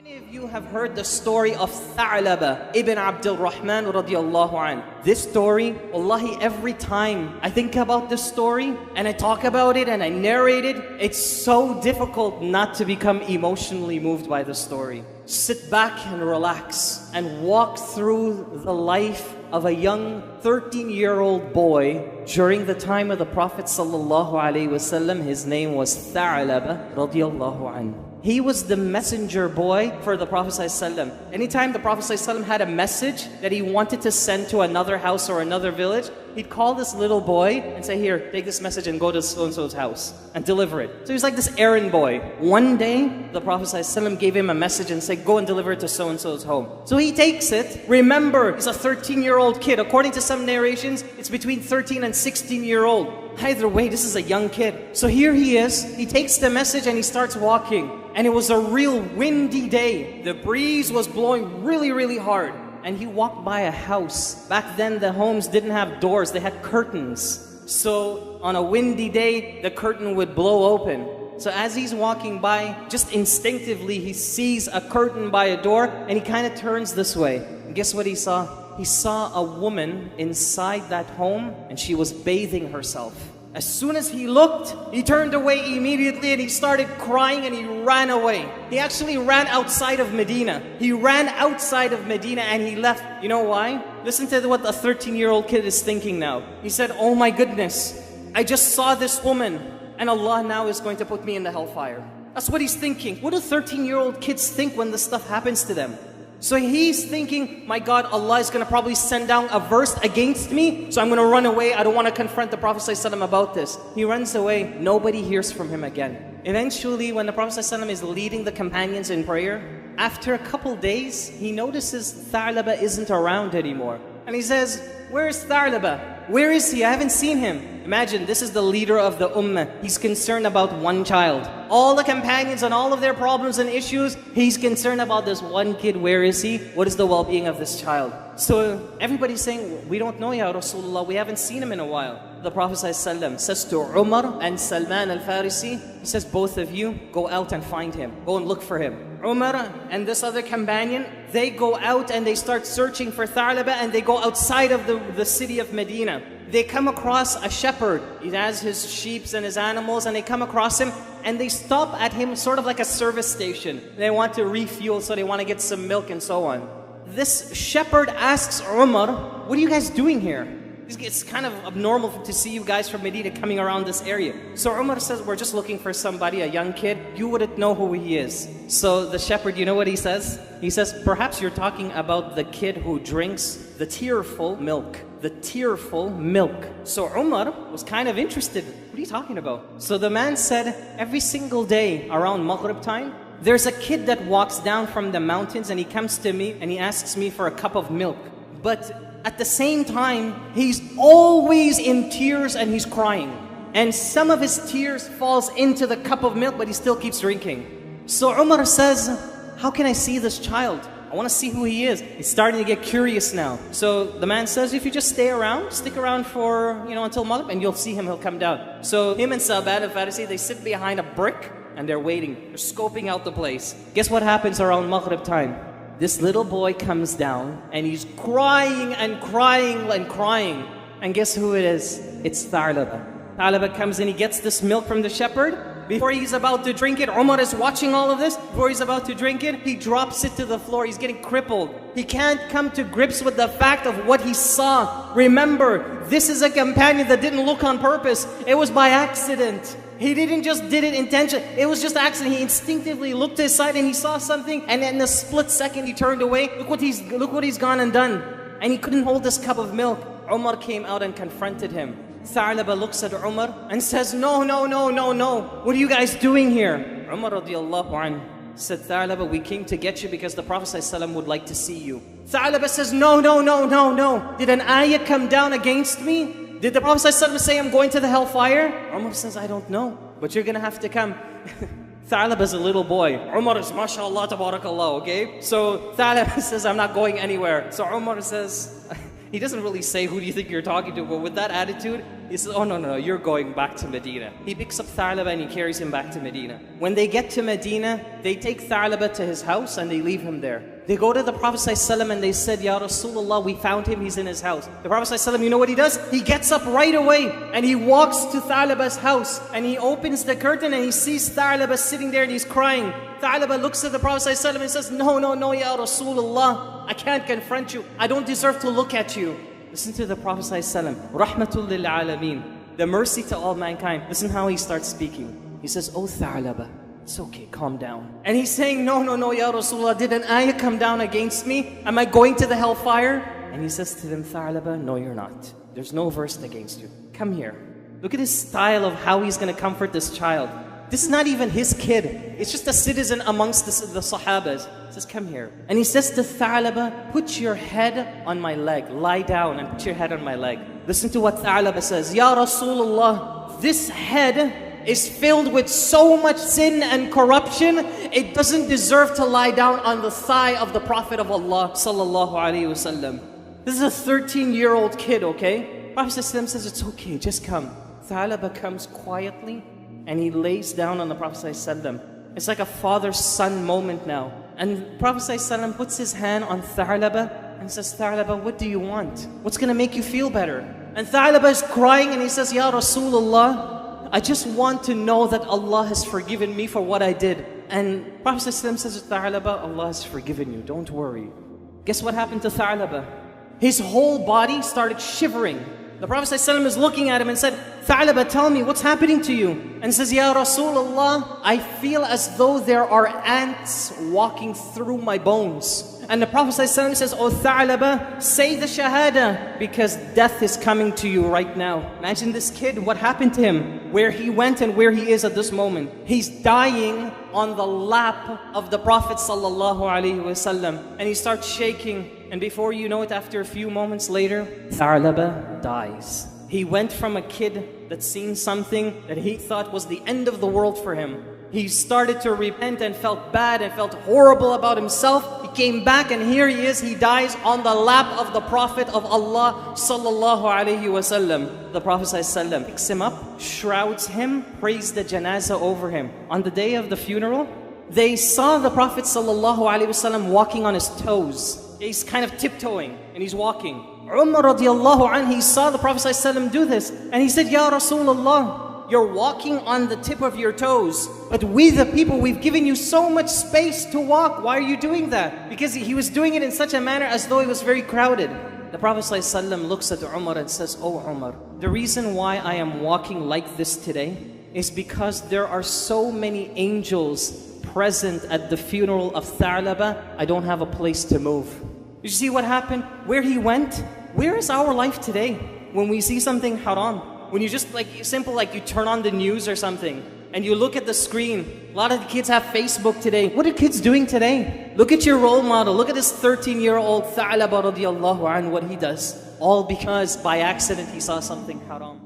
Many of you have heard the story of Tha'laba ibn Abdul Rahman radiallahu anh. This story, wallahi, every time I think about this story and I talk about it and I narrate it, it's so difficult not to become emotionally moved by the story. Sit back and relax and walk through the life of a young 13-year-old boy during the time of the Prophet sallallahu alaihi wasallam. His name was Tha'laba radiallahu anh. He was the messenger boy for the Prophet ﷺ. Anytime the Prophet ﷺ had a message that he wanted to send to another house or another village, he'd call this little boy and say, here, take this message and go to so-and-so's house and deliver it. So he was like this errand boy. One day, the Prophet ﷺ gave him a message and said, go and deliver it to so-and-so's home. So he takes it. Remember, he's a 13-year-old kid. According to some narrations, it's between 13 and 16-year-old. Either way, this is a young kid. So here he is. He takes the message and he starts walking. And it was a real windy day. The breeze was blowing really, really hard. And he walked by a house. Back then, the homes didn't have doors. They had curtains. So on a windy day, the curtain would blow open. So as he's walking by, just instinctively, he sees a curtain by a door and he kind of turns this way. And guess what he saw? He saw a woman inside that home and she was bathing herself. As soon as he looked, he turned away immediately and he started crying and he ran away. He actually ran outside of Medina. He ran outside of Medina and he left. You know why? Listen to what a 13-year-old kid is thinking now. He said, oh my goodness, I just saw this woman and Allah now is going to put me in the hellfire. That's what he's thinking. What do 13-year-old kids think when this stuff happens to them? So he's thinking, my God, Allah is going to probably send down a verse against me, so I'm going to run away. I don't want to confront the Prophet ﷺ about this. He runs away. Nobody hears from him again. Eventually, when the Prophet ﷺ is leading the companions in prayer, after a couple days, he notices Tha'laba isn't around anymore. And he says, where is Tha'laba? Where is he? I haven't seen him. Imagine, this is the leader of the ummah. He's concerned about one child. All the companions and all of their problems and issues, he's concerned about this one kid. Where is he? What is the well-being of this child? So everybody's saying, we don't know, Ya Rasulullah. We haven't seen him in a while. The Prophet ﷺ says to Umar and Salman al-Farisi, he says, both of you, go out and find him. Go and look for him. Umar and this other companion, they go out and they start searching for Tha'laba and they go outside of the city of Medina. They come across a shepherd. He has his sheep and his animals and they come across him and they stop at him sort of like a service station. They want to refuel, so they want to get some milk and so on. This shepherd asks Umar, what are you guys doing here? It's kind of abnormal to see you guys from Medina coming around this area. So Umar says, we're just looking for somebody, a young kid. You wouldn't know who he is. So the shepherd, you know what he says? He says, perhaps you're talking about the kid who drinks the tearful milk. The tearful milk. So Umar was kind of interested. What are you talking about? So the man said, every single day around Maghrib time, there's a kid that walks down from the mountains and he comes to me and he asks me for a cup of milk. But at the same time, he's always in tears and he's crying. And some of his tears falls into the cup of milk, but he still keeps drinking. So Umar says, how can I see this child? I want to see who he is. He's starting to get curious now. So the man says, if you just stay around, stick around for, until Maghrib, and you'll see him, he'll come down. So him and Sahaba al-Farisi, they sit behind a brick and they're waiting. They're scoping out the place. Guess what happens around Maghrib time? This little boy comes down and he's crying and crying and crying. And guess who it is? It's Tha'laba. Tha'laba comes and he gets this milk from the shepherd. Before he's about to drink it, Umar is watching all of this. Before he's about to drink it, he drops it to the floor. He's getting crippled. He can't come to grips with the fact of what he saw. Remember, this is a companion that didn't look on purpose. It was by accident. He didn't just did it intentionally. It was just accident. He instinctively looked to his side and he saw something, and in a split second he turned away. Look what he's gone and done. And he couldn't hold this cup of milk. Umar came out and confronted him. Tha'laba looks at Umar and says, no. What are you guys doing here? Umar radiallahu anhu said, Tha'laba, we came to get you because the Prophet ﷺ would like to see you. Tha'laba says, no. Did an ayah come down against me? Did the Prophet ﷺ say I'm going to the hellfire? Umar says, I don't know, but you're going to have to come. Tha'laba is a little boy. Umar is mashallah, tabarakallah, okay? So Tha'laba says, I'm not going anywhere. So Umar says, he doesn't really say, who do you think you're talking to? But with that attitude, He says, oh no, you're going back to Medina. He picks up Tha'laba and he carries him back to Medina. When they get to Medina, they take Tha'laba to his house and they leave him there. They go to the Prophet ﷺ and they said, Ya Rasulullah, we found him, he's in his house. The Prophet ﷺ, you know what he does? He gets up right away and he walks to Tha'laba's house and he opens the curtain and he sees Tha'laba sitting there and he's crying. Tha'laba looks at the Prophet ﷺ and says, no, Ya Rasulullah, I can't confront you. I don't deserve to look at you. Listen to the Prophet ﷺ, Rahmatul lil Alameen, the mercy to all mankind. Listen how he starts speaking. He says, oh Tha'laba, it's okay, calm down. And he's saying, no, Ya Rasulullah, did an ayah come down against me? Am I going to the hellfire? And he says to them, Tha'laba, no you're not. There's no verse against you. Come here. Look at his style of how he's going to comfort this child. This is not even his kid. It's just a citizen amongst the Sahabas. He says, come here. And he says to Tha'laba, put your head on my leg. Lie down and put your head on my leg. Listen to what Tha'laba says. Ya Rasulullah, this head is filled with so much sin and corruption, it doesn't deserve to lie down on the thigh of the Prophet of Allah sallallahu alaihi wasallam. This is a 13-year-old kid, okay? Prophet says, it's okay, just come. Tha'laba comes quietly and he lays down on the Prophet ﷺ. It's like a father-son moment now. And Prophet ﷺ puts his hand on Tha'laba and says, Tha'laba, what do you want? What's going to make you feel better? And Tha'laba is crying and he says, Ya Rasulullah, I just want to know that Allah has forgiven me for what I did. And Prophet ﷺ says to Tha'laba, Allah has forgiven you, don't worry. Guess what happened to Tha'laba? His whole body started shivering. The Prophet ﷺ is looking at him and said, Tha'laba, tell me, what's happening to you? And says, Ya Rasulullah, I feel as though there are ants walking through my bones. And the Prophet ﷺ says, oh Tha'laba, say the Shahada, because death is coming to you right now. Imagine this kid, what happened to him, where he went and where he is at this moment. He's dying on the lap of the Prophet ﷺ. And he starts shaking. And before you know it, after a few moments later, Tha'laba dies. He went from a kid that seen something that he thought was the end of the world for him. He started to repent and felt bad and felt horrible about himself. He came back and here he is, he dies on the lap of the Prophet of Allah sallallahu alaihi wasallam. The Prophet ﷺ picks him up, shrouds him, prays the janazah over him. On the day of the funeral, they saw the Prophet sallallahu alaihi wasallam walking on his toes. He's kind of tiptoeing and he's walking. Umar radiallahu anhu, he saw the Prophet ﷺ do this and he said, Ya Rasulullah, you're walking on the tip of your toes, but we the people, we've given you so much space to walk. Why are you doing that? Because he was doing it in such a manner as though it was very crowded. The Prophet ﷺ looks at Umar and says, oh Umar, the reason why I am walking like this today is because there are so many angels present at the funeral of Tha'laba, I don't have a place to move. You see what happened? Where he went? Where is our life today? When we see something haram, when you just like you turn on the news or something and you look at the screen. A lot of the kids have Facebook today. What are kids doing today? Look at your role model. Look at this 13-year-old Tha'laba radiallahu anhu, what he does. All because by accident he saw something haram.